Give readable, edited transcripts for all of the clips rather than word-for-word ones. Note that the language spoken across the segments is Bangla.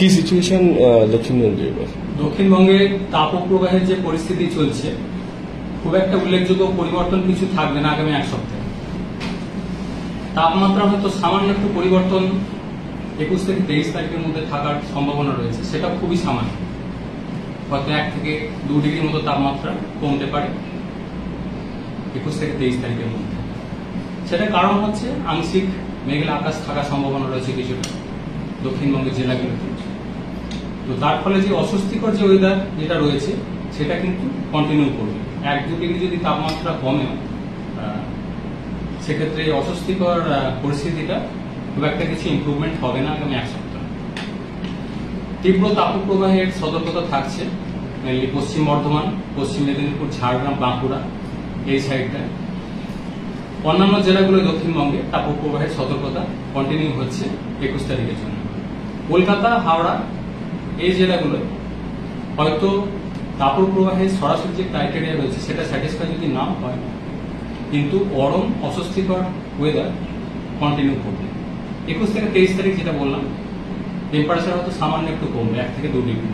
কি সিচুয়েশন দক্ষিণবঙ্গে? দক্ষিণবঙ্গে তাপপ্রবাহের যে পরিস্থিতি চলছে, খুব একটা উল্লেখযোগ্য পরিবর্তন কিছু থাকবে না আগামী এক সপ্তাহে। তাপমাত্রা হয়তো সামান্য একটু পরিবর্তন 21 থেকে 23 তারিখের মধ্যে থাকার সম্ভাবনা রয়েছে, সেটা খুবই সামান্য। হয়তো 1 থেকে 2 ডিগ্রির মতো তাপমাত্রা কমতে পারে 21 থেকে 23 তারিখের মধ্যে। সেটার কারণ হচ্ছে আংশিক মেঘলা আকাশ থাকার সম্ভাবনা রয়েছে কিছুটা দক্ষিণবঙ্গের জেলাগুলোতে। তো তার ফলে যে অস্বস্তিকর যে ওয়েদার যেটা রয়েছে সেটা কিন্তু কন্টিনিউ করবে। 1-2 ডিগ্রি যদি তাপমাত্রা কমে, সেক্ষেত্রে অস্বস্তিকর পরিস্থিতিটা খুব একটা কিছু ইমপ্রুভমেন্ট হবে না আগামী এক সপ্তাহ। তীব্র তাপপ্রবাহের সতর্কতা থাকছে মেনলি পশ্চিম বর্ধমান, পশ্চিম মেদিনীপুর, ঝাড়গ্রাম, বাঁকুড়া এই সাইডটা। অন্যান্য জেলাগুলো দক্ষিণবঙ্গে তাপপ্রবাহের সতর্কতা কন্টিনিউ হচ্ছে 21 তারিখের জন্য। কলকাতা, হাওড়া এই জেলাগুলো হয়তো তাপপ্রবাহের সরাসরি যে ক্রাইটেরিয়া রয়েছে সেটা স্যাটিসফাই যদি নাও হয়, কিন্তু গরম অস্বস্তিকর ওয়েদার কন্টিনিউ করবে। 21 থেকে 23 তারিখ যেটা বললাম, টেম্পারেচার হয়তো সামান্য একটু কমবে 1 থেকে 2 ডিগ্রি।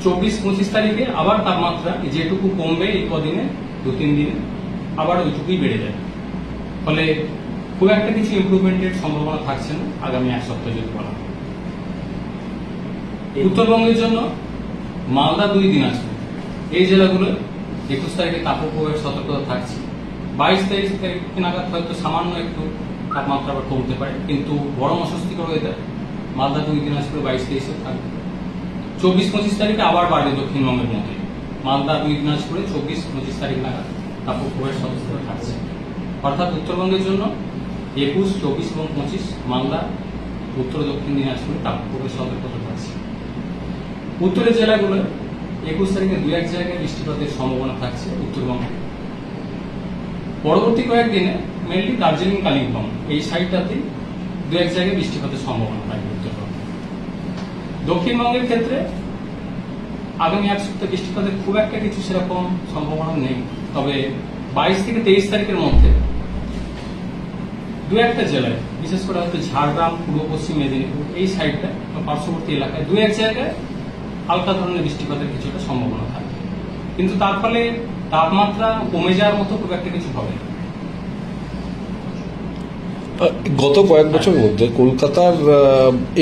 24-25 তারিখে আবার তাপমাত্রা যেটুকু কমবে এই কদিনে 2-3 দিনে আবার ওইটুকুই বেড়ে যাবে। ফলে খুব একটা কিছু ইমপ্রুভমেন্টের সম্ভাবনা থাকছে না আগামী এক সপ্তাহ যদি বলা হয়। উত্তরবঙ্গের জন্য মালদা, 2 দিনাজপুর এই জেলাগুলো 21 তারিখে তাপপ্রবাহের সতর্কতা থাকছে। 22 তারিখ নাগাদ হয়তো সামান্য একটু তাপমাত্রা আবার কমতে পারে, কিন্তু গরম অস্বস্তিকর ওয়েদার মালদা, 2 দিনাজপুরে 22-23 থাকবে। 24-25 তারিখে আবার বাড়বে দক্ষিণবঙ্গের মধ্যে। মালদা, 2 দিনাজপুরে 24-25 তারিখ নাগাদ তাপপ্রবাহের সতর্কতা থাকছে। অর্থাৎ উত্তরবঙ্গের জন্য 21, 24 এবং 25 মালদা, উত্তর দক্ষিণ দিনাজপুরে তাপপ্রবাহের সতর্কতা থাকছে। উত্তরের জেলাগুলো 21 তারিখে 2-1 জায়গায় বৃষ্টিপাতের সম্ভাবনা থাকছে উত্তরবঙ্গে। পরবর্তী কয়েকদিনে মেনলি দার্জিলিং, কালিম্পং এই সাইডটাতে 2-1 জায়গায় বৃষ্টিপাতের সম্ভাবনা থাকবে উত্তরবঙ্গে। দক্ষিণবঙ্গের ক্ষেত্রে আগামী এক সপ্তাহে বৃষ্টিপাতের খুব একটা কিছু সেরকম সম্ভাবনা নেই, তবে 22 থেকে 23 তারিখের মধ্যে 2-1টা জেলায়, বিশেষ করে হয়তো ঝাড়গ্রাম, পূর্ব পশ্চিম মেদিনীপুর এই সাইডটা বা পার্শ্ববর্তী এলাকায় 2-1 জায়গায় হালকা ধরনের বৃষ্টিপাতের কিছুটা সম্ভাবনা থাকবে, কিন্তু তার ফলে তাপমাত্রা কমে যাওয়ার মতো খুব একটা কিছু হবে না। গত কয়েক বছরের মধ্যে কলকাতার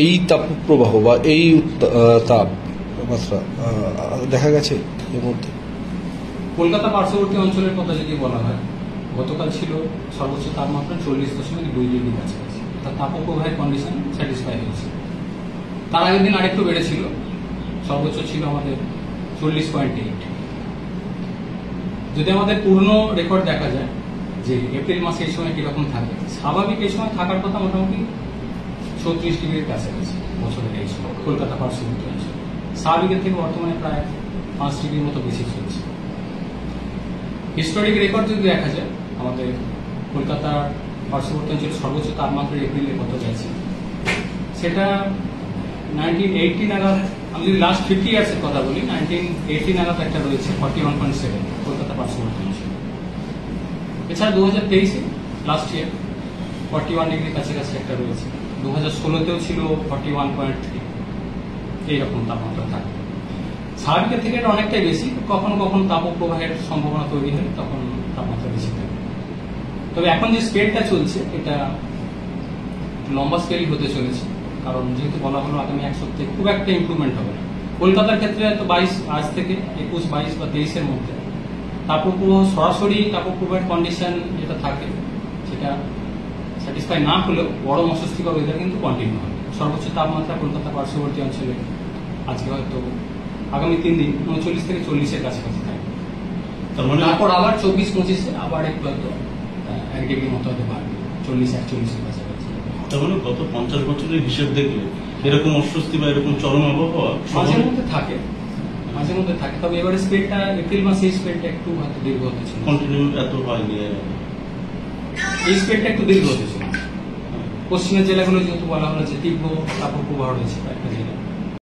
এই তাপপ্রবাহ বা এই তাপমাত্রা দেখা গেছে এর মধ্যে। কলকাতা পার্শ্ববর্তী অঞ্চলের কথা যদি বলা হয়, গতকাল ছিল সর্বোচ্চ তাপমাত্রা 40.2 ডিগ্রি কাছাকাছি। তার তাপপ্রবাহের কন্ডিশন স্যাটিসফাই হয়েছে। তার আগের দিন আরেকটু বেড়েছিল, সর্বোচ্চ ছিল আমাদের 40.8। যদি আমাদের পূর্ণ রেকর্ড দেখা যায় যে এপ্রিল মাসে এই সময় কিরকম থাকে, স্বাভাবিক এই সময় থাকার কথা মোটামুটি 36 ডিগ্রির কাছাকাছি বছরের এই সময় কলকাতা পার্শ্ববর্তী অঞ্চল। স্বাভাবিকের থেকে বর্তমানে প্রায় 5 ডিগ্রির মতো বেশি চলছে। হিস্টোরিক রেকর্ড যদি দেখা যায়, আমাদের কলকাতার পার্শ্ববর্তী অঞ্চলের সর্বোচ্চ তাপমাত্রা এপ্রিলে কত গেছে, সেটা 1980 নাগাদ। আমি যদি লাস্ট 50 ইয়ার্সের কথা বলি, 1980 নাগাদ একটা রয়েছে 41.7 কলকাতা পার্শ্ববর্তী অঞ্চল। এছাড়া 2023-এ লাস্ট ইয়ার 41 ডিগ্রির কাছাকাছি একটা রয়েছে। 2016-তেও ছিল 41.3। এইরকম তাপমাত্রা থাকে। স্বাভাবিকের থেকে এটা অনেকটাই বেশি। কখনো কখনো তাপপ্রবাহের সম্ভাবনা তৈরি হয়, তখন তাপমাত্রা বেশি থাকে। তবে এখন যে স্কেলটা চলছে এটা লম্বা স্কেলই হতে চলেছে, কারণ যেহেতু বলা হলো আগামী এক সপ্তাহে খুব একটা ইমপ্রুভমেন্ট হবে না। কলকাতার ক্ষেত্রে হয়তো 22 আজ থেকে 21, 22 বা 23-এর মধ্যে তাপপ্রবাহ, সরাসরি তাপপ্রবাহের কন্ডিশন যেটা থাকে সেটা স্যাটিসফাই না হলেও গরম অস্বস্তিকর ওয়েদার কিন্তু কন্টিনিউ হবে। সর্বোচ্চ তাপমাত্রা কলকাতা পার্শ্ববর্তী অঞ্চলে আজকে হয়তো আগামী 3 দিন 39 থেকে 40-এর কাছাকাছি থাকবে। তারপর আবার 24-25-এ আবার একটু হয়তো 1 ডিগ্রি মতো হতে পারবে, 40-41-এর কাছাকাছি। তার মানে গত 50 বছরের হিসেব দেখলে এরকম অস্বস্তি বা এরকম চরম আবহাওয়া মাঝে মধ্যে থাকে। তবে এবারে স্পেডটা এপ্রিল মাসে এই স্পেডটা একটু হয়তো দীর্ঘ হতে ছিল, কন্টিনিউ এত হয়নি। এই স্পেডটা একটু দীর্ঘ হতে ছিল। পশ্চিমের জেলাগুলো যেহেতু বলা হলো যে তীব্র তাপপ্রবাহ রয়েছে কয়েকটা জেলা,